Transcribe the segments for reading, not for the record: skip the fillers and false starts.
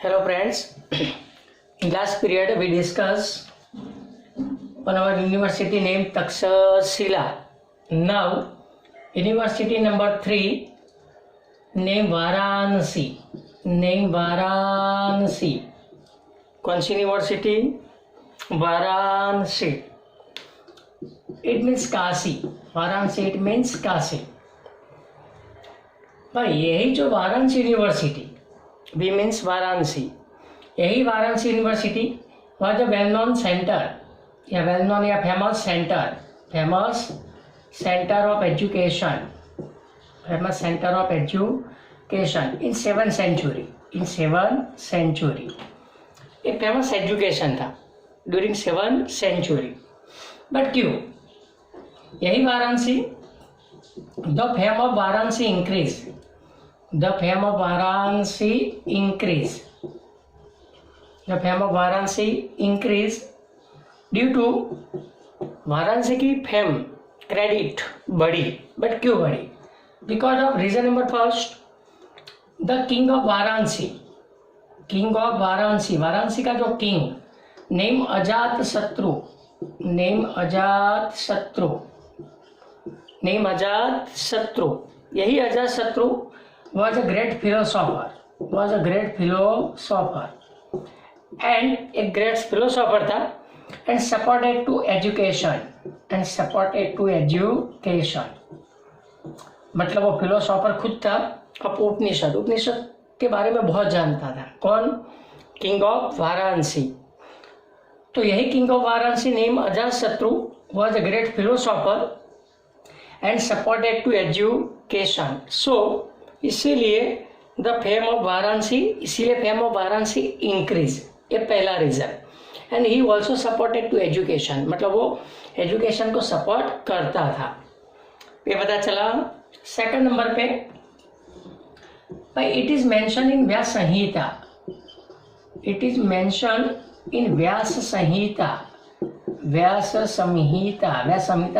Hello friends, in last period we discussed on our university name Takshashila. Now university number 3 name Varanasi. Name Varanasi. कौन सी university? Varanasi. It means Kashi. Varanasi it means Kashi. भाई यही जो Varanasi university be means Varanasi, यही Varanasi university was a well known centre या well known या famous centre of education, in 7th century. एक famous education था ड्यूरिंग 7th सेंचुरी. बट क्यों यही Varanasi, the fame of Varanasi increase. The fame of Varanasi increased due to Varanasi की fame credit बढ़ी. But क्यों बढ़ी? Because of reason number first, the king of Varanasi, Varanasi का जो किंग नेम अजात शत्रु, यही अजात शत्रु was a great philosopher and एक great philosopher था and supported to education. मतलब वो फिलोसोफर खुद था. अब उपनिषद के बारे में बहुत जानता था. कौन? King of Varanasi. तो यही किंग ऑफ वाराणसी नेम अजात शत्रु was a great philosopher and supported to education. So इसीलिए फेम ऑफ वाराणसी इंक्रीज, ये पहला reason. And he also supported to education, मतलब वो एजुकेशन को सपोर्ट करता था. ये पता चला. सेकंड नंबर पे भाई it is mention in Vyas संहिता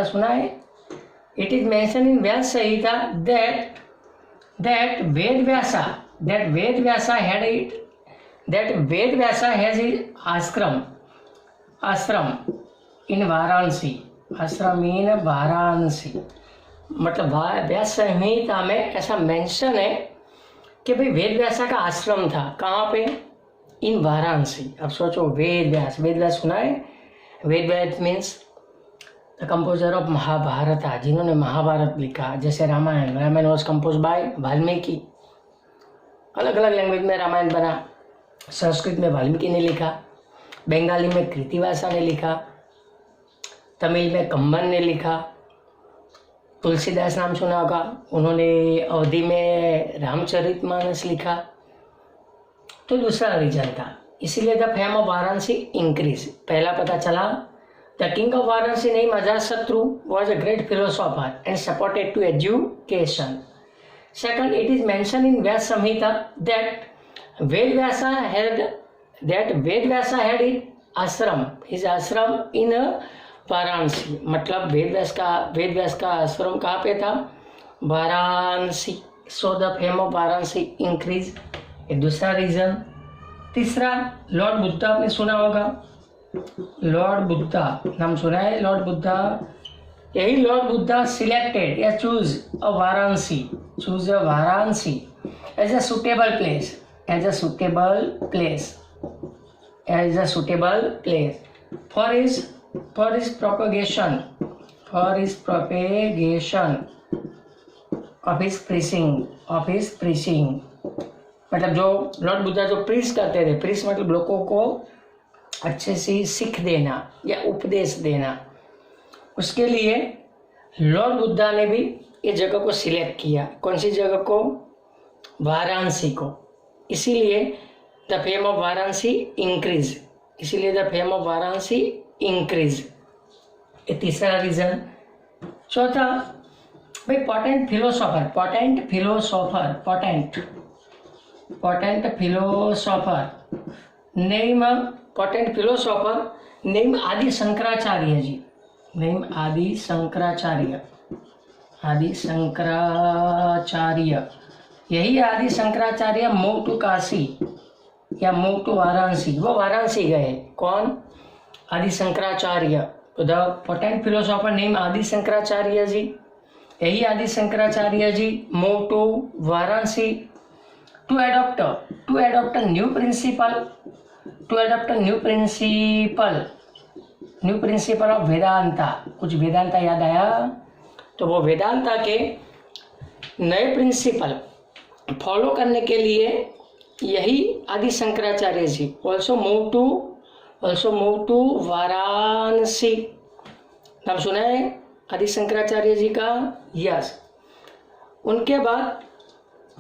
सुना है? It is mention in Vyas Samhita that Ved Vyasa has his ashram in Varanasi. मतलब व्यास संहिता में ऐसा मेंशन है कि भाई वेद व्यासा का आश्रम था. कहाँ पे? इन वाराणसी. अब सोचो, वेद व्यास सुना है? Ved Vyas means the composer of Mahabharata, जिन्होंने महाभारत लिखा. जैसे Ramayana was composed by Valmiki. अलग अलग लैंग्वेज में रामायण बना. संस्कृत में वाल्मीकि ने लिखा, बंगाली में कृतिवासा ने लिखा, तमिल में कंबन ने लिखा, तुलसीदास नाम सुना होगा, उन्होंने अवधी में रामचरितमानस लिखा. तो दूसरा रीजन था, इसीलिए the fame of Varanasi increase. पहला पता चला, the king of Varanasi named Ajatasattu was a great philosopher and supported to education. Second, it is mentioned in Vyasa Samhita that Ved Vyasa had his ashram in Varanasi. मतलब वेद व्यास का आश्रम कहाँ पे था? Varanasi. So the fame of Varanasi increase. ये दूसरा reason. तीसरा, Lord Buddha आपने सुना होगा. लॉर्ड बुद्धा नाम सुना है? लॉर्ड बुद्धा, यही लॉर्ड बुद्धा सिलेक्टेड या choose a Varanasi as a suitable place for his propagation of his preaching. मतलब जो लॉर्ड बुद्धा जो प्रीच करते थे, प्रीच मतलब लोगों को अच्छे से सीख देना या उपदेश देना, उसके लिए लॉर्ड बुद्धा ने भी ये जगह को सिलेक्ट किया. कौन सी जगह को? वाराणसी को. इसीलिए the fame of Varanasi increase. ये तीसरा रीजन. चौथा, भाई पोटेंट नेम आदि शंकराचार्य जी. यही आदि शंकराचार्य मूव टू काशी या मूव टू वाराणसी, वो वाराणसी गए। कौन? आदि शंकराचार्य। तो the potent philosopher name Adi Shankaracharya ji, यही Adi Shankaracharya ji move to Varanasi to adopt new principle of Vedanta. कुछ वेदांता याद आया? तो वो वेदांता के नए प्रिंसिपल फॉलो करने के लिए यही Adi Shankaracharya ji also move to Varanasi. नाम सुना है आदि शंकराचार्य जी का? यस। उनके बाद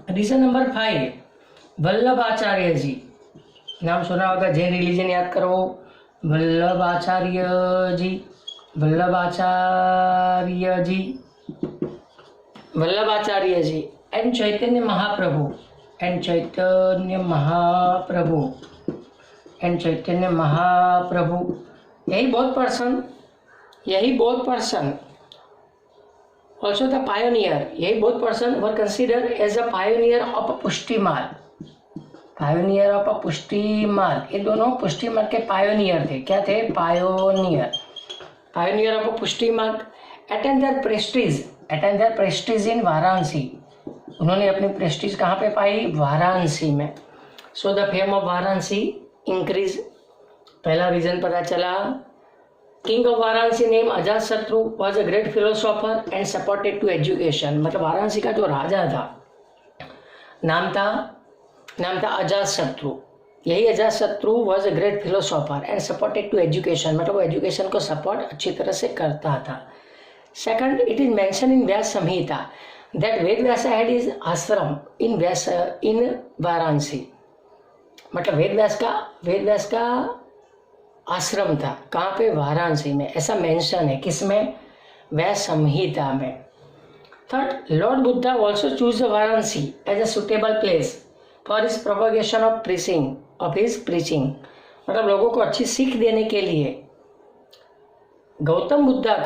रीजन नंबर 5, वल्लभाचार्य जी। नाम सुना होगा, जैन रिलीजन याद करो। वल्लभाचार्य जी एंड चैतन्य महाप्रभु। यही both person also the pioneer, यही both person were considered as a pioneer of पुष्टि मार्ग। ये दोनों पुष्टि मार्ग के पायोनियर थे। क्या थे? Pioneer of Pushti Marg. Attend there prestige in Varanasi. उन्होंने अपनी प्रेस्टीज कहाँ पे पाई? वाराणसी में। So the fame of Varanasi increase. पहला रीजन पता चला। King of Varanasi name Ajatashatru was a great philosopher and supported to education. मतलब वाराणसी का जो राजा था, नाम था अजात शत्रु। यही Ajatashatru was a great philosopher and supported to education. मतलब वो एजुकेशन को सपोर्ट अच्छी तरह से करता था। Second, it is mention in Vyas Samhita that Ved Vyas had his ashram in Varanasi. मतलब वेद व्यास का आश्रम था। कहाँ पे? वाराणसी में। ऐसा मेंशन है किसमें? व्यास संहिता में। Third, lord Buddha also choose Varanasi as a suitable place for his propagation of his preaching. मतलब लोगों को अच्छी सीख देने के लिए गौतम बुद्धा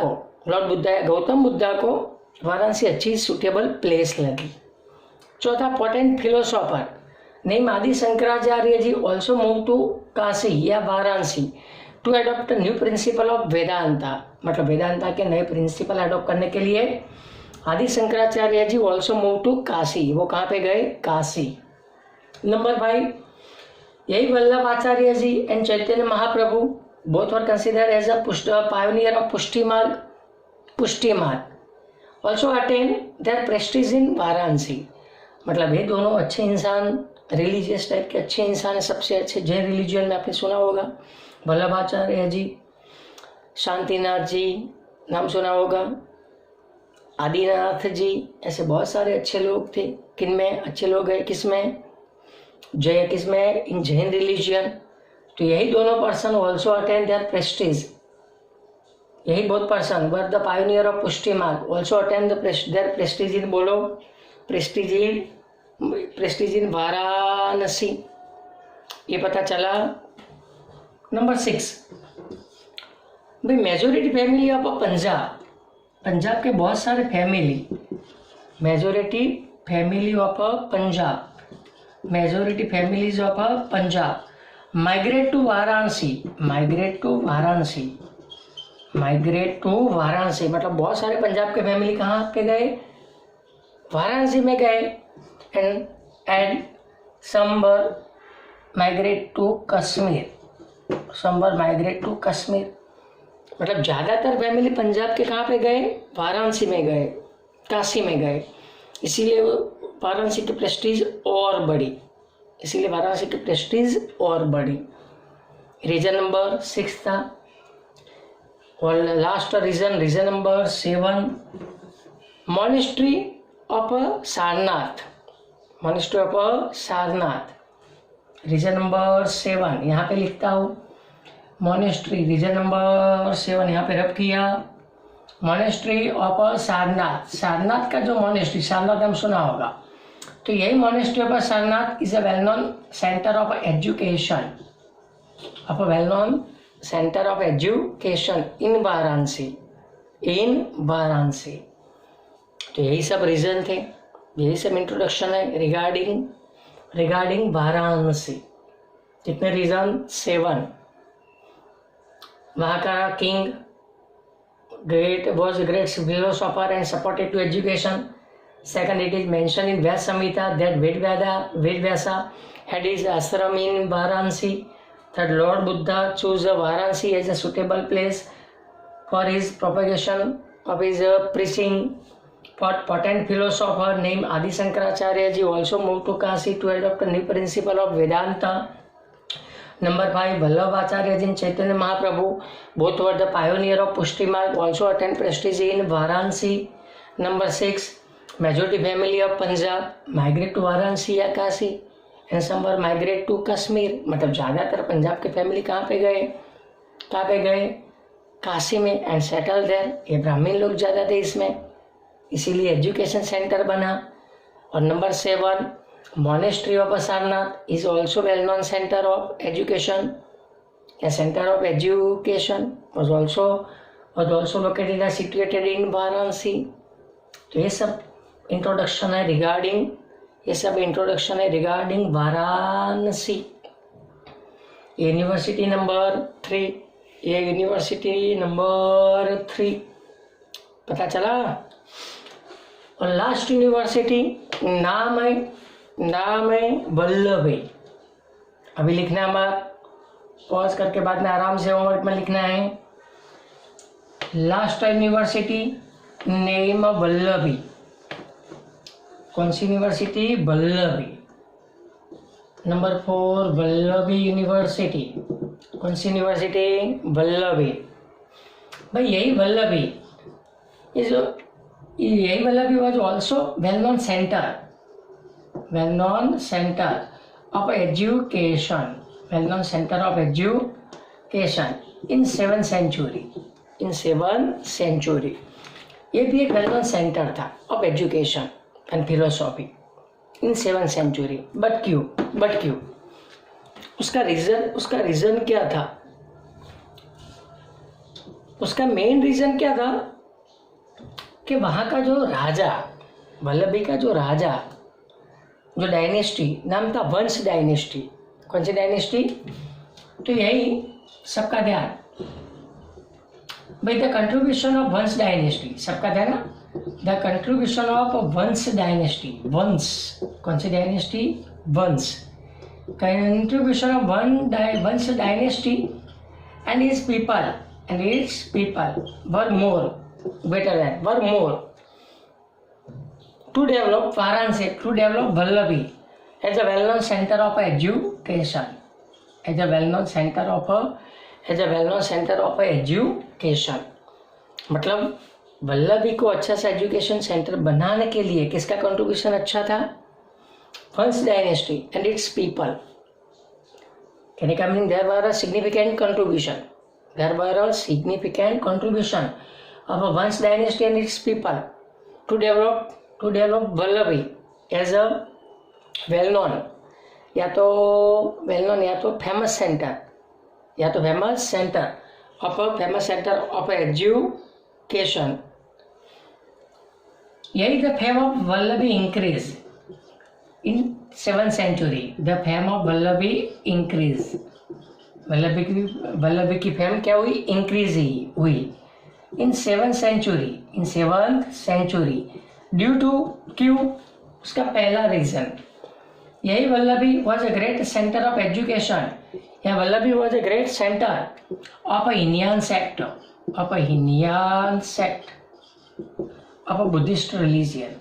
को वाराणसी अच्छी सुटेबल प्लेस लगी। चौथा, potent philosopher name Adi Shankaracharya ji also move to Kashi या Varanasi to adopt new principle of Vedanta. मतलब वेदांता के नए प्रिंसिपल अडॉप्ट करने के लिए Adi Shankaracharya ji also move to Kashi. वो कहाँ पे गए? काशी। नंबर 5, यही Vallabhacharya ji and Chaitanya Mahaprabhu both were consider as a pioneer of Pushti Marg also attain their prestige in Varanasi. मतलब ये दोनों अच्छे इंसान, रिलीजियस टाइप के अच्छे इंसान है। सबसे अच्छे जैन रिलीजियन में आपने सुना होगा वल्लभाचार्य जी, शांतिनाथ जी नाम सुना होगा, आदिनाथ जी। ऐसे बहुत सारे अच्छे लोग थे। किनमें अच्छे लोग हैं? किसमें? In Jain religion. तो यही दोनों person also attain their prestige. यही both person were the pioneer of Pushti Marg also attain their prestige in, बोलो, प्रेस्टीज इन वाराणसी। ये पता चला। नंबर 6, भाई मेजोरिटी फैमिली ऑफ पंजाब के बहुत सारे majority families of Punjab migrate to Varanasi. मतलब बहुत सारे पंजाब के फैमिली कहाँ पे गए? वाराणसी में गए। And some migrate to Kashmir. मतलब ज़्यादातर फैमिली पंजाब के कहाँ पे गए? वाराणसी में गए, काशी में गए। इसीलिए वाराणसी की प्रेस्टीज और बढ़ी। रीजन नंबर 6 था। और last reason number 7, monastery of Sarnath. Reason number 7 यहाँ पे लिखता हूँ, मॉनेस्ट्री। रीजन नंबर 7 यहाँ पे रब किया, मॉनेस्ट्री ऑफ सारनाथ का जो मॉनेस्ट्री, सारनाथ नाम सुना होगा। तो यही monastery of Sarnath is a well known centre of education इन वाराणसी। तो यही सब रीजन थे, यही सब इंट्रोडक्शन है रिगार्डिंग वाराणसी। कितने रीजन? 7। वहाँ का king was a great philosopher and supported to education. Second, it is mentioned in Vyas Samhita that Vedvyasa had his ashram in Varanasi. Third, Lord Buddha chose Varanasi as a suitable place for his propagation of his preaching. Fourth, potent philosopher named Adi Shankaracharya ji also moved to Kashi to adopt a new principle of Vedanta. Number 5, Vallabhacharya ji and Chaitanya Mahaprabhu, both were the pioneer of Pushti Marg, also attained prestige in Varanasi. Number 6, majority family of Punjab migrate to Varanasi या Kashi, and some were migrate to Kashmir. मतलब ज़्यादातर पंजाब के family कहाँ पे गए? काशी में, and settled there. ये ब्राह्मण लोग ज़्यादा थे इसमें, इसीलिए एजुकेशन सेंटर बना. और number 7, Monastery of Sarnath is also well-known center of education. A center of education was also located and situated in Varanasi. तो ये सब इंट्रोडक्शन है रिगार्डिंग वाराणसी. यूनिवर्सिटी नंबर 3 पता चला. और लास्ट यूनिवर्सिटी नाम है वल्लभी. अभी लिखना मत, पॉज करके बाद में आराम से होमवर्क में लिखना है. Last university name Vallabhi. कौन सी university? Vallabhi. Number 4 Vallabhi university. कौन सी यूनिवर्सिटी? वल्लभी. भाई यही Vallabhi was also well-known center of education. Well-known center of education in 7th century. ये भी एक well-known center था of education and philosophy in 7th century. But क्यों? उसका रीजन क्या था? उसका मेन रीजन क्या था कि वहाँ का जो राजा, वल्लभी का जो राजा, जो डायनेस्टी नाम था वंश डायनेस्टी. कौन सी डायनेस्टी? तो यही सबका ध्यान भाई, the contribution of Vansh dynasty. सबका ध्यान ना, the contribution of Vansh dynasty. वंश कौन सी डायनेस्टी? वंश. Contribution of Vansh dynasty and its people were more to develop Varanasi, to develop Vallabhi as a well-known center of education. As a well-known center of education. मतलब वल्लभी को अच्छा सा education centre बनाने के लिए किसका कंट्रीब्यूशन अच्छा था? वंश डायनेस्टी एंड इट्स पीपल. कहने का meaning there were a significant contribution of a Vansh dynasty and its people to develop Vallabhi as a well-known या तो famous center of education. यही the fame of Vallabhi increased in 7th century. The fame of Vallabhi increased. Vallabhi की fame क्या हुई? Increase हुई इन 7th century. Due to क्यों? उसका पहला रीजन यही Vallabhi was a great centre of education. या Vallabhi was a great centre of a Hinayana sect of a Buddhist religion.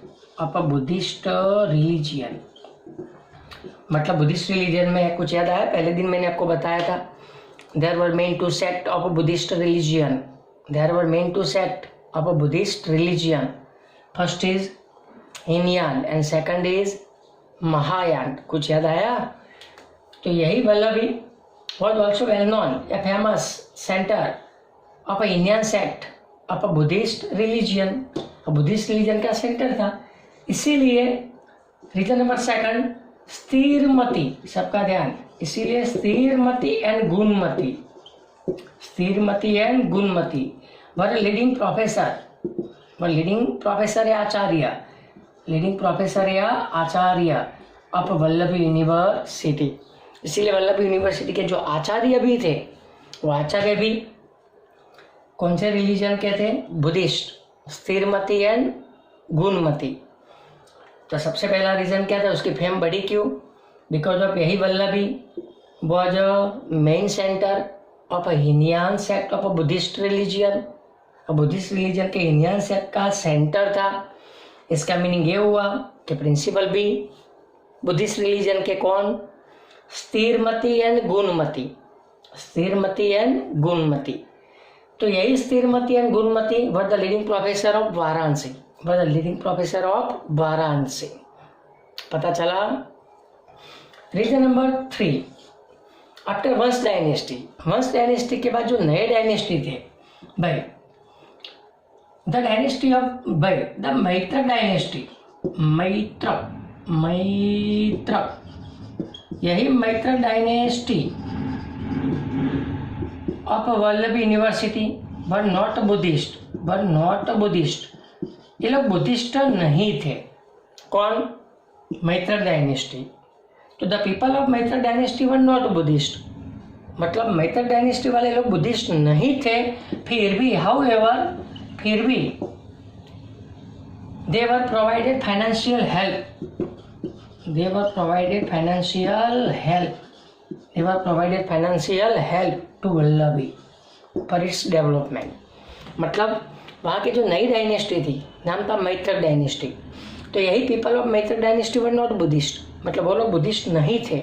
मतलब बुद्धिस्ट रिलीजन में कुछ याद आया? पहले दिन मैंने आपको बताया था there were main two sect of a Buddhist religion. First is Hinyan and second is Mahayana. कुछ याद आया? तो यही Vallabhi was also well known, a famous center of a Hinyan sect of a Buddhist religion. Buddhist religion का centre था. इसीलिए reason number 2 स्थिरमति. सबका ध्यान. इसीलिए स्थिरमति एंड गुणमति वर लीडिंग प्रोफेसर या आचार्य ऑफ वल्लभी यूनिवर्सिटी. इसीलिए वल्लभ यूनिवर्सिटी के जो आचार्य भी थे वो आचार्य भी कौन से रिलीजन के थे? Buddhist, Sthiramati and Gunamati. तो सबसे पहला रीजन क्या था, उसकी फेम बढ़ी क्यों? बिकॉज ऑफ यही Vallabhi was a main centre of a Hinayana sect of a Buddhist religion. Buddhist religion के हिनयान सेक्ट का सेंटर था। इसका मीनिंग ये हुआ कि प्रिंसिपल भी बुद्धिस्ट रिलीजन के कौन? Sthiramati and Gunamati, Sthiramati and Gunamati. तो यही Sthiramati and Gunamati were the leading professor of Varanasi, were the leading professor of Varanasi. पता चला। Reason number 3, after Vansh dynasty, Vansh dynasty के बाद जो नए डायनेस्टी थे भाई, द डायनेस्टी ऑफ भाई द मैत्रक डायनेस्टी, मैत्रक, यही Maitraka dynasty of Vallabh university were not Buddhist, were not Buddhist. ये लोग बुद्धिस्ट नहीं थे। कौन? मैत्रक डायनेस्टी। तो the people of Maitraka dynasty were not Buddhist, मतलब मैत्रक डायनेस्टी वाले लोग बुद्धिस्ट नहीं थे। फिर भी हाउएवर, फिर भी they were provided financial help, they were provided financial help, they were provided financial help to Vallabhi for its development। मतलब वहाँ की जो नई डायनेस्टी थी नाम था मैत्रक डायनेस्टी। तो यही people of Maitraka dynasty were not Buddhist, मतलब वो लोग बुद्धिस्ट नहीं थे।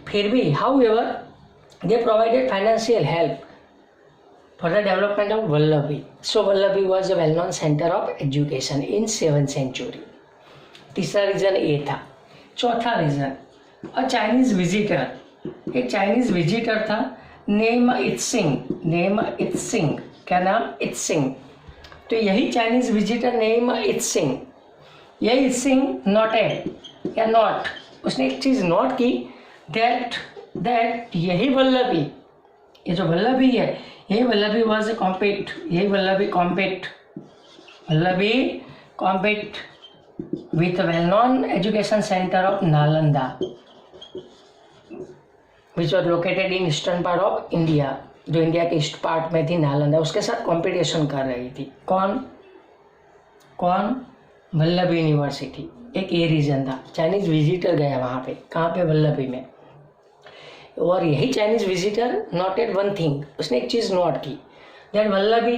फिर भी however they provided financial help for the development of Vallabhi. So Vallabhi was a well-known center of education in 7th century. तीसरा रीजन ये था। चौथा रीजन, अ चाइनीज विजिटर, एक चाइनीज विजिटर था, नेम इत्सिंग, नेम इत्सिंग, क्या नाम? Itsing. तो यही चाइनीज विजिटर नेम इत्सिंग, यही इत्सिंग नोटेड या नोट, उसने एक चीज नोट की, दैट यही वल्लभी, ये जो वल्लभी है, यही वल्लभी वाज ए कॉम्पीट, यही Vallabhi compete with well known education centre of Nalanda which was located in eastern part of India, जो इंडिया के ईस्ट पार्ट में थी नालंदा, उसके साथ कंपटीशन कर रही थी। कौन? वल्लभी यूनिवर्सिटी। एक ये रीजन था, चाइनीज विजिटर गया वहाँ पे, कहाँ पे? वल्लभी में। और यही Chinese visitor noted one thing, उसने एक चीज नोट की, दैट वल्लभी,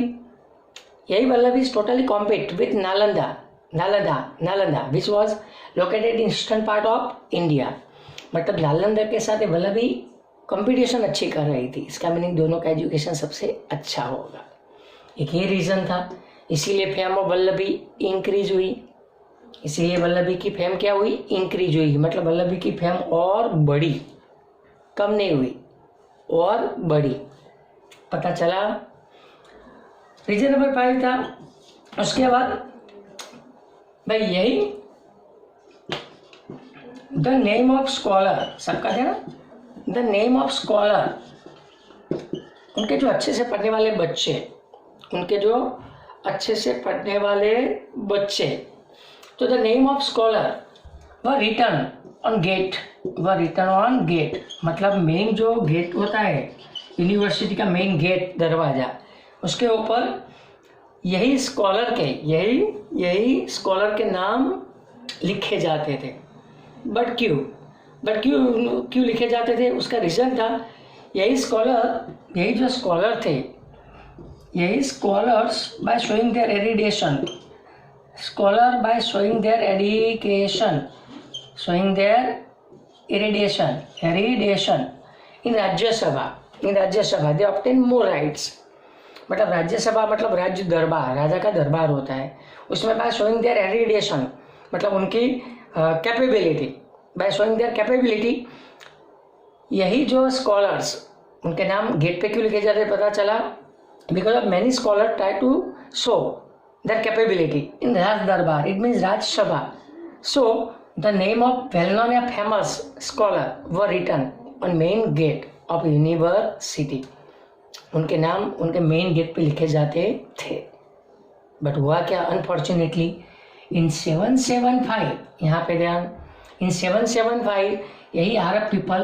यही Vallabhi is totally compete with Nalanda which was located in eastern part of India. मतलब नालंदा के साथ वल्लभी कंपटीशन अच्छी कर रही थी। इसका मीनिंग दोनों का एजुकेशन सबसे अच्छा होगा। एक ये रीजन था, इसीलिए फेम ऑफ वल्लभी इंक्रीज हुई, इसीलिए वल्लभी की फेम क्या हुई? इंक्रीज हुई। मतलब वल्लभी की फेम और बढ़ी, कम नहीं हुई, और बढ़ी। पता चला। रीजन नंबर 5 था। उसके बाद भाई यही द नेम ऑफ स्कॉलर, सबका थे ना, द नेम ऑफ स्कॉलर, उनके जो अच्छे से पढ़ने वाले बच्चे, उनके जो अच्छे से पढ़ने वाले बच्चे, तो the name of scholar were written on gate, were written on gate, मतलब मेन जो गेट होता है यूनिवर्सिटी का, मेन गेट, दरवाजा, उसके ऊपर यही स्कॉलर के, यही स्कॉलर के नाम लिखे जाते थे। बट क्यों लिखे जाते थे? उसका रीजन था, यही जो स्कॉलर थे, यही scholars by showing their erudition, scholar by showing their education, showing their erudition in Rajya Sabha they obtain more rights। मतलब राज्यसभा मतलब राज्य दरबार, राजा का दरबार होता है, उसमें by showing their erudition मतलब उनकी capability, by showing their capability, यही जो स्कॉलर्स, उनके नाम गेट पे क्यों लिखे जाते हैं? पता चला, because of many scholar try to show their capability in Raj Darbar, it means Raj Sabha. So the name of well-known and famous scholar were written on main gate of university. उनके नाम उनके main gate पे लिखे जाते थे. But हुआ क्या, unfortunately in 775, यहाँ पे ध्यान, इन 775 यही अरब पीपल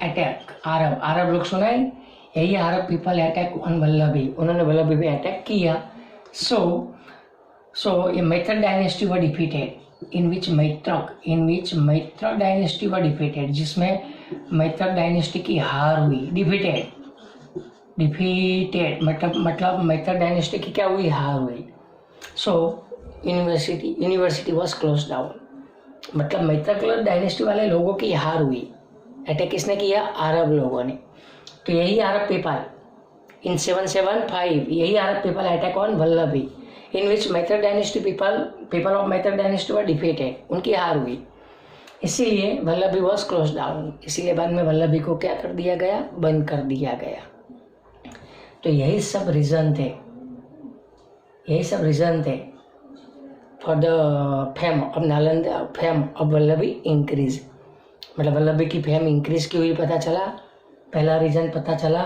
अटैक, अरब लोग सुना है, यही Arab people attack on Vallabhi, उन्होंने वल्लभी पे अटैक किया. सो ये Maitraka dynasty were defeated, in which Maitraka dynasty were defeated, जिसमें मैत्रक डायनेस्टी की हार हुई. डिफीटेड मतलब मैत्रक डायनेस्टी की क्या हुई, हार हुई. So university was close down, मतलब मैत्रक डायनेस्टी वाले लोगों की हार हुई. अटैक किसने किया, अरब लोगों ने. तो यही अरब पीपल इन 775 यही Arab people attack on Vallabhi, in which Maitraka dynasty people of Maitraka dynasty were defeated, उनकी हार हुई. इसीलिए वल्लभी वॉज क्लोज डाउन, इसीलिए बाद में वल्लभी को क्या कर दिया गया, बंद कर दिया गया. तो यही सब रीजन थे for the fame of Nalanda, fame of Vallabhi increase. मतलब वल्लभी की फेम इंक्रीज की हुई पता चला. पहला रीजन पता चला,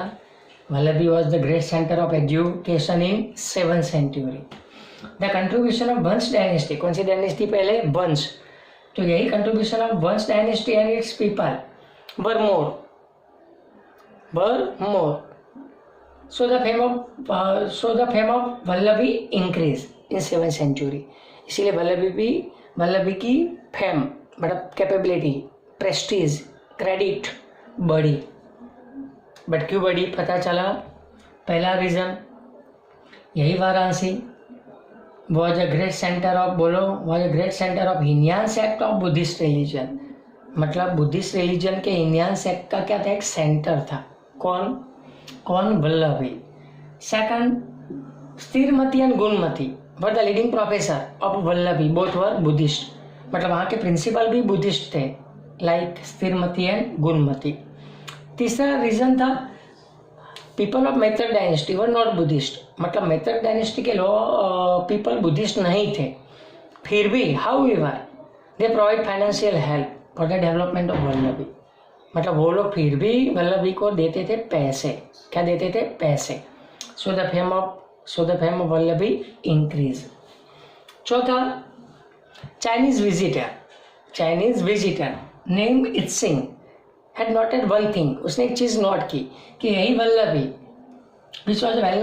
Vallabhi was the great centre of education in 7th century. The contribution of Vansh dynasty, कौन सी डायनेस्टी पहले, वंश. तो यही contribution of Vansh dynasty and its people were more. So the fame of Vallabhi increase in 7th century. इसीलिए वल्लभी की fame मतलब capability, prestige, credit बढ़ी. But क्यों बढ़ी पता चला. पहला रीजन यही Varanasi was a great center of Hinayana sect of Buddhist religion. मतलब बुद्धिस्ट रिलीजन के हिनयान सेक्ट का क्या था, एक सेंटर था. कौन Vallabhi. Second Sthiramati and Gunamati were the leading professor of Vallabhi, both were Buddhist. मतलब वहाँ के प्रिंसिपल भी बुद्धिस्ट थे, लाइक स्थिरमती एंड गुणमती. तीसरा रीजन था people of Maitraka dynasty were not Buddhist. मतलब मैत्रक डायनेस्टी के पीपल बुद्धिस्ट नहीं थे, फिर भी however they provide financial help for the development of Vallabhi. मतलब वो लोग फिर भी वल्लभी को देते थे पैसे. क्या देते थे, पैसे. So the fame of Vallabhi increase. चौथा Chinese visitor name Itsing had noted one thing, उसने एक चीज नोट की कि यही Vallabhi which was well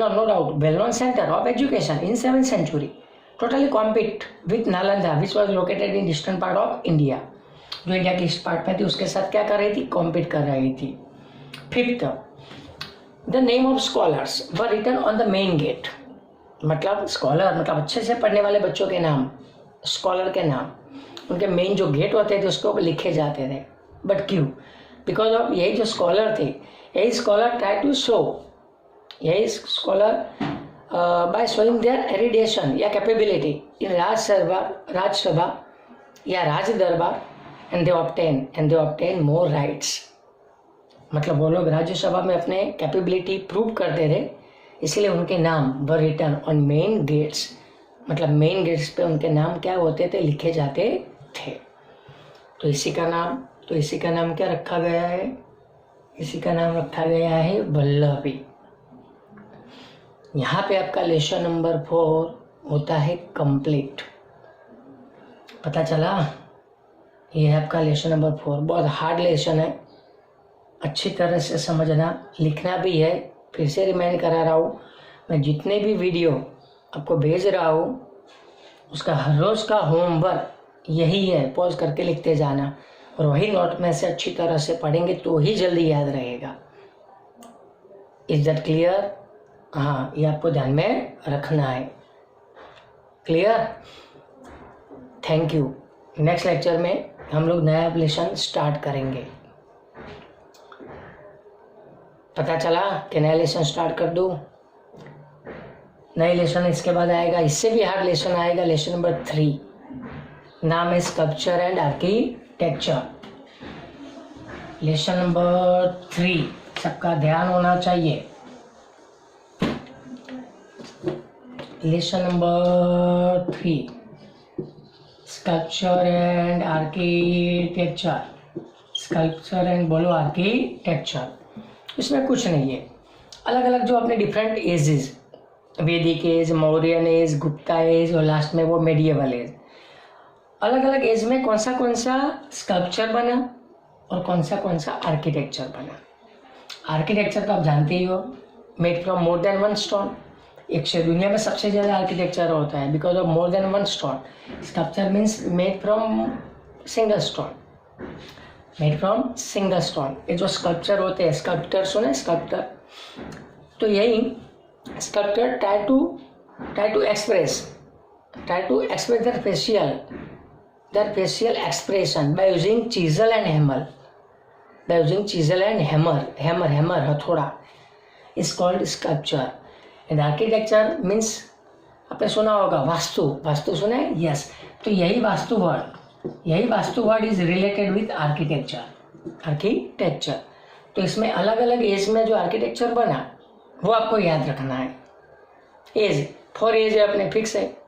known center of education in 7th century totally compete with Nalanda which was located in eastern part of India. जो India के east part में थी उसके साथ क्या कर रही थी, कॉम्पीट कर रही थी. Fifth the name of scholars were written on the main gate. मतलब स्कॉलर मतलब अच्छे से पढ़ने वाले बच्चों के नाम, स्कॉलर के नाम उनके मेन जो गेट होते थे उसके ऊपर लिखे जाते थे. बट क्यों, बिकॉज ऑफ यही जो स्कॉलर थे, यही स्कॉलर ट्राई टू शो, यही स्कॉलर बाय शोइंग देयर एरिडेशन या कैपेबिलिटी इन राजसभा या राज दरबार and they obtain more rights. मतलब वो लोग राज्यसभा में अपने कैपेबिलिटी प्रूव करते थे, इसलिए उनके नाम were written on main gates. मतलब मेन गेट्स पे उनके नाम क्या होते थे, लिखे जाते थे. तो इसी का नाम क्या रखा गया है, इसी का नाम रखा गया है वल्लभी. यहाँ पे आपका लेसन नंबर 4 होता है कंप्लीट. पता चला, ये है आपका लेसन नंबर 4. बहुत हार्ड लेसन है, अच्छी तरह से समझना, लिखना भी है. फिर से रिमाइंड करा रहा हूँ, मैं जितने भी वीडियो आपको भेज रहा हूँ उसका हर रोज़ का होमवर्क यही है, पॉज करके लिखते जाना और वही नोट में से अच्छी तरह से पढ़ेंगे तो ही जल्दी याद रहेगा. Is that clear? हाँ, ये आपको ध्यान में रखना है. Clear? Thank you. Next lecture में हम लोग नया लेसन स्टार्ट करेंगे. पता चला कि नया लेसन स्टार्ट कर दूँ. नई लेसन इसके बाद आएगा, इससे भी हार्ड लेसन आएगा, लेसन नंबर 3. नाम है sculpture and architecture. Lesson number 3 सबका ध्यान होना चाहिए. Lesson number 3 sculpture and architecture. Sculpture and बोलो आर्किटेक्चर. इसमें कुछ नहीं है, अलग अलग जो अपने different ages, Vedic age, Mauryan age, Gupta age और लास्ट में वो मेडिएवल एज, अलग अलग एज में कौन सा स्कल्पचर बना और कौन सा आर्किटेक्चर बना। आर्किटेक्चर तो आप जानते ही हो, made from more than one stone. एक से दुनिया में सबसे ज़्यादा आर्किटेक्चर होता है because of more than one stone. Sculpture means made from single stone, made from single stone. ये जो स्कल्पचर होते हैं, स्कल्पटर सुने, स्कल्पटर, तो यही sculptor try to express their facial expression by using chisel and hammer, हथौड़ा is called sculpture. And architecture means आपने सुना होगा वास्तु सुना है, यस। तो यही vastu word is related with architecture. तो इसमें अलग अलग एज में जो आर्किटेक्चर बना वो आपको याद रखना है। एज 4 एज है अपने, फिक्स है,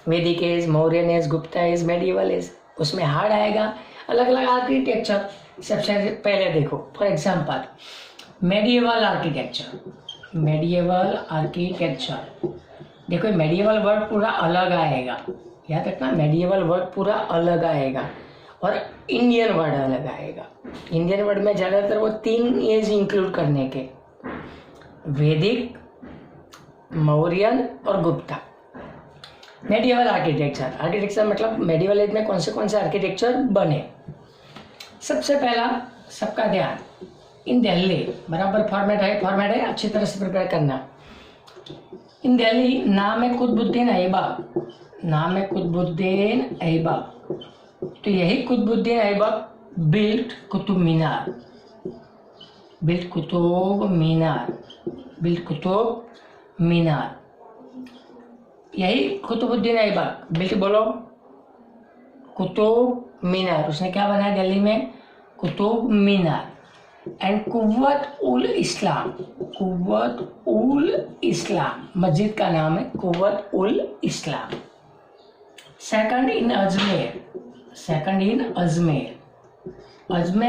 Vedic age, Mauryan age, Gupta age, medieval age. उसमें हार्ड आएगा अलग अलग आर्किटेक्चर। सबसे पहले देखो, फॉर एग्जांपल मेडिवल आर्किटेक्चर। देखो मेडिवल वर्ड पूरा अलग आएगा, याद रखना, मेडिवल वर्ड पूरा अलग आएगा और इंडियन वर्ड अलग आएगा। इंडियन वर्ड में ज़्यादातर वो 3 एज इंक्लूड करने के, वैदिक, मौर्यन और गुप्ता। मेडिवल आर्किटेक्चर मतलब मेडिवल एज में कौन से आर्किटेक्चर बने। सबसे पहला सबका ध्यान, इन दिल्ली, बराबर फॉर्मेट है, अच्छी तरह से प्रिपेयर करना। इन दिल्ली नाम है कुतुबुद्दीन ऐबक। तो यही कुतुबुद्दीन ऐबक बिल्ट कुतुब मीनार। यही कुतुबुद्दीन ऐबक बिल्ट, बोलो, कुतुब मीनार। उसने क्या बनाया दिल्ली में? कुतुब मीनार। एंड कुव्वत उल इस्लाम, मस्जिद का नाम है कुव्वत उल इस्लाम। सेकंड इन अजमेर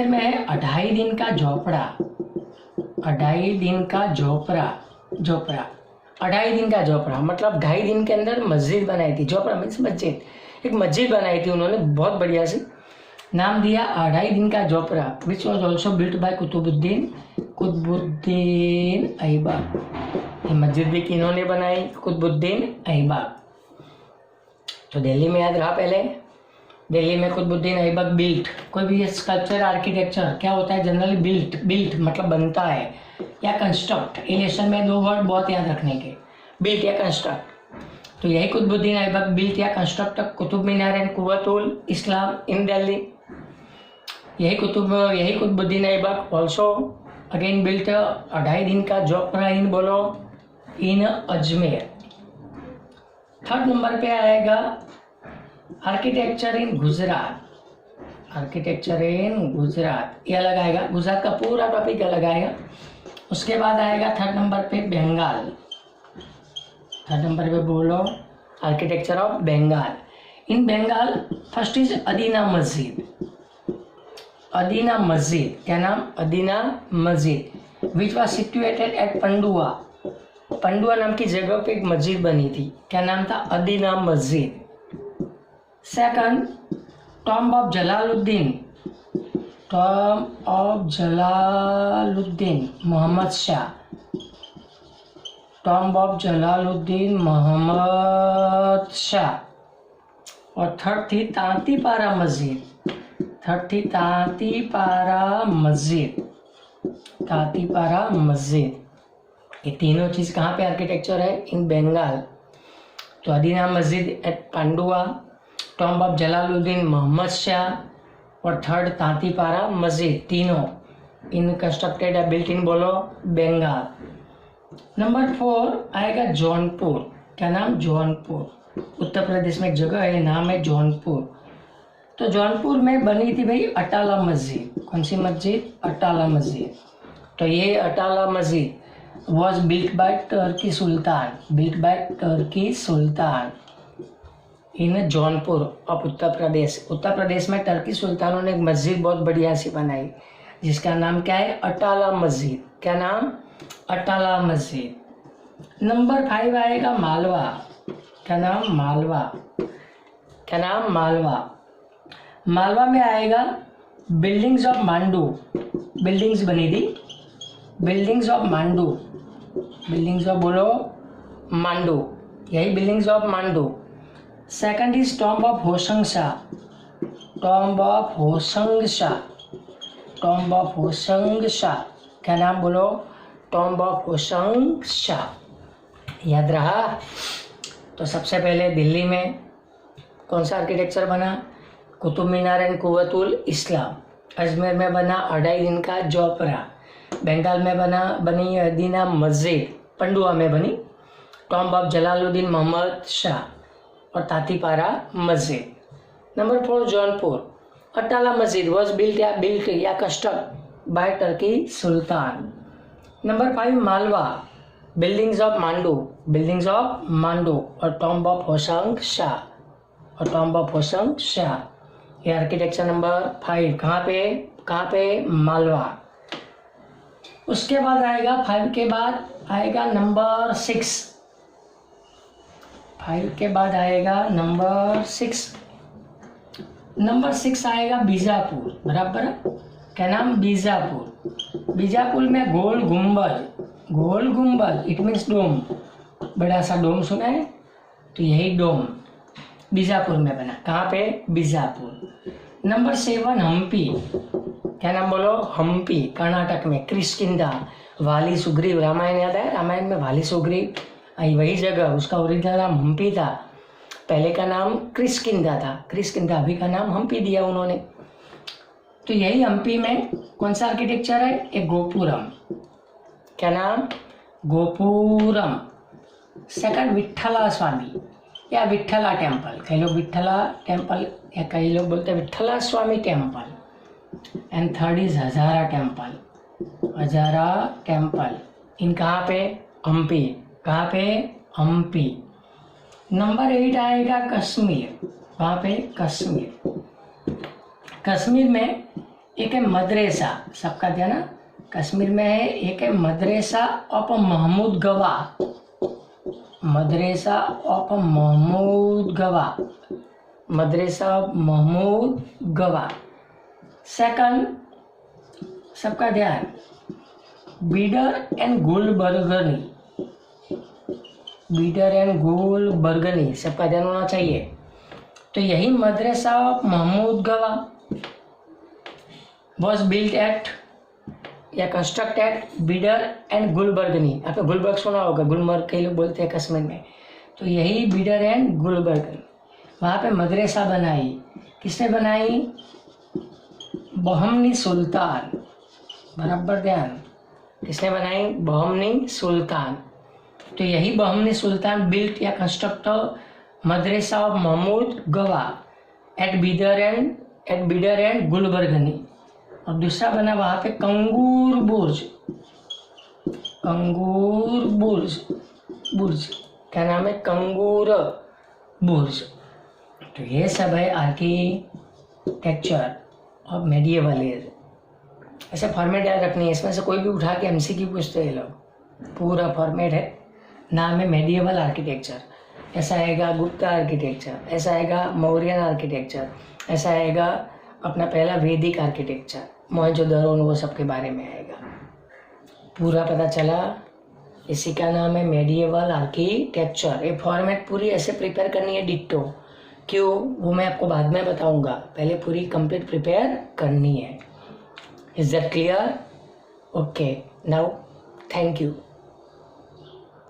में है 2.5 दिन का झोपड़ा। 2.5 दिन का झोपड़ा मतलब 2.5 दिन के अंदर मस्जिद बनाई थी। झोपड़ा मीन्स मस्जिद, एक मस्जिद बनाई थी उन्होंने बहुत बढ़िया सी, नाम दिया 2.5 दिन का Jhonpra, which was also built by Qutubuddin Aibak. ये मस्जिद भी किन्होंने बनाई? कुतुबुद्दीन ऐबक। तो दिल्ली में याद रहा, पहले दिल्ली में कुतुबुद्दीन ऐबक बिल्ट। कोई भी स्कल्पचर आर्किटेक्चर क्या होता है? जनरली बिल्ट मतलब बनता है या कंस्ट्रक्ट। रिलेशन में 2 वर्ड बहुत याद रखने के, बिल्ट या कंस्ट्रक्ट। तो यही कुतुबुद्दीन ऐबक बिल्ट या construct Qutub Minar and Quwwat ul Islam in Delhi. यही Qutbuddin Aibak also again built 2.5 Din का Jhonpra in Ajmer. Third number पे आएगा आर्किटेक्चर इन गुजरात। ये अलग आएगा, गुजरात का पूरा टॉपिक अलग आएगा। उसके बाद आएगा थर्ड नंबर पे बंगाल। थर्ड नंबर पे बोलो architecture of Bengal. In Bengal first is Adina Masjid. क्या नाम? Adina Masjid, which was situated at Pandua नाम की जगह पे एक मस्जिद बनी थी। क्या नाम था? Adina Masjid. Second, tomb of Jalaluddin Mohammad Shah. और थर्ड थी तांतीपारा मस्जिद। ये तीनों चीज कहाँ पे आर्किटेक्चर है? इन बंगाल। तो Adina Masjid at Pandua, tomb of Jalaluddin Mohammad Shah और थर्ड तांतीपारा मस्जिद, तीनों इन कंस्ट्रक्टेड है बिल्ट इन, बोलो, बंगाल। नंबर 4 आएगा जौनपुर। क्या नाम? जौनपुर। उत्तर प्रदेश में एक जगह है, नाम है जौनपुर। तो जौनपुर में बनी थी भाई अटाला मस्जिद। कौन सी मस्जिद? अटाला मस्जिद। तो ये अटाला मस्जिद was built by Turkey Sultan in Jaunpur of Uttar Pradesh में टर्की सुल्तानों ने एक मस्जिद बहुत बढ़िया सी बनाई जिसका नाम क्या है? अटाला मस्जिद। क्या नाम? अटाला मस्जिद। नंबर 5 आएगा मालवा। क्या नाम? मालवा। मालवा में आएगा बिल्डिंग्स ऑफ मांडू, बिल्डिंग्स बनी थी, buildings of Mandu, buildings of बोलो मांडू, यही buildings of Mandu. Second is tomb of Hoshang Shah, tomb of Hoshang Shah, tomb of Hoshang Shah, क्या नाम बोलो, टॉम्ब ऑफ होशंगशा, याद रहा। तो सबसे पहले दिल्ली में कौन सा आर्किटेक्चर बना, कुतुब मीनार एंड कुव्वतुल इस्लाम। अजमेर में बना 2.5 दिन का जोपरा। बंगाल में बनी अदीना मस्जिद, पंडुआ में बनी टॉम्ब ऑफ जलालुद्दीन मोहम्मद शाह और Tantipara Masjid. Number 4 Jaunpur, Atala Masjid was built या construct by Turkey sultan. Number 5 Malwa, buildings of Mandu, buildings of Mandu और टॉम्ब ऑफ होशंग शाह, और टॉम्ब ऑफ होशंग शाह, ये आर्किटेक्चर नंबर 5 कहाँ पे मालवा। उसके बाद आएगा 5 के बाद आएगा नंबर 6, 5 के बाद आएगा नंबर 6, नंबर 6 आएगा बीजापुर, बराबर, क्या नाम, बीजापुर। बीजापुर में गोल गुंबद, इट मीन्स डोम, बड़ा सा डोम सुना है, तो यही डोम बीजापुर में बना, कहाँ पे, बीजापुर। नंबर 7 हम्पी, क्या नाम बोलो, हम्पी, कर्नाटक में, किष्किंधा, वाली सुग्रीव, रामायण याद है, रामायण में वाली सुग्रीव वही जगह, उसका ओरिजिनल नाम हम्पी था, पहले का नाम किष्किंधा था, किष्किंधा, अभी का नाम हम्पी दिया उन्होंने। तो यही हम्पी में कौन सा आर्किटेक्चर है, एक गोपुरम, क्या नाम, गोपुरम। सेकंड विठ्ठला स्वामी या विठ्ठला टेम्पल, कई लोग विठ्ठला टेम्पल या कई लोग बोलते हैं Vitthala Swami temple. And third is Hazara temple, Hazara temple in कहाँ पे, हम्पी, कहाँ पे, हम्पी। नंबर 8 आएगा कश्मीर, वहाँ पे कश्मीर, कश्मीर में एक है मदरेसा, सबका ध्यान ना, कश्मीर में है एक है मदरेसा ऑफ महमूद गवा, मदरेसा ऑफ महमूद गवा, मदरेसा ऑफ महमूद गवा। सेकंड, सबका ध्यान, बीडर एंड गुलबर्गनी, बीडर एंड गुलबर्गनी, सबका ध्यान होना चाहिए। तो यही मदरसा ऑफ महमूद गवा वॉज बिल्ट एट या कंस्ट्रक्ट एट बीडर एंड गुलबर्गनी। आपने गुलबर्ग सुना होगा, गुलमर्ग कई लोग बोलते हैं कश्मीर में, तो यही बीडर एंड गुलबर्गनी, वहाँ पे मदरसा बनाई, किसने बनाई, बहमनी सुल्तान, बराबर ध्यान, किसने बनाई, बहमनी सुल्तान। तो यही बहमनी सुल्तान बिल्ट या कंस्ट्रक्ट मदरसा ऑफ महमूद गवा एट बीडर एंड गुलबर्गनी। और दूसरा बना वहाँ पे कंगूर बुर्ज, क्या नाम है, कंगूर बुर्ज। तो ये सब है आर्किटेक्चर ऑफ मेडिएवल एज। ऐसे फॉर्मेट याद रखनी है, इसमें से कोई भी उठा के एमसीक्यू पूछते हैं लोग, पूरा फॉर्मेट है, नाम है मेडिएवल आर्किटेक्चर, ऐसा आएगा गुप्ता आर्किटेक्चर, ऐसा आएगा मौर्यन आर्किटेक्चर, ऐसा आएगा अपना पहला वैदिक आर्किटेक्चर, मोहनजोदड़ो, वो सब के बारे में आएगा। पूरा पता चला, इसी का नाम है मेडिएवल आर्किटेक्चर। ये फॉर्मेट पूरी ऐसे प्रिपेयर करनी है डिट्टो, क्यों वो मैं आपको बाद में बताऊंगा, पहले पूरी कंप्लीट प्रिपेयर करनी है। Is that clear? Okay, now thank you.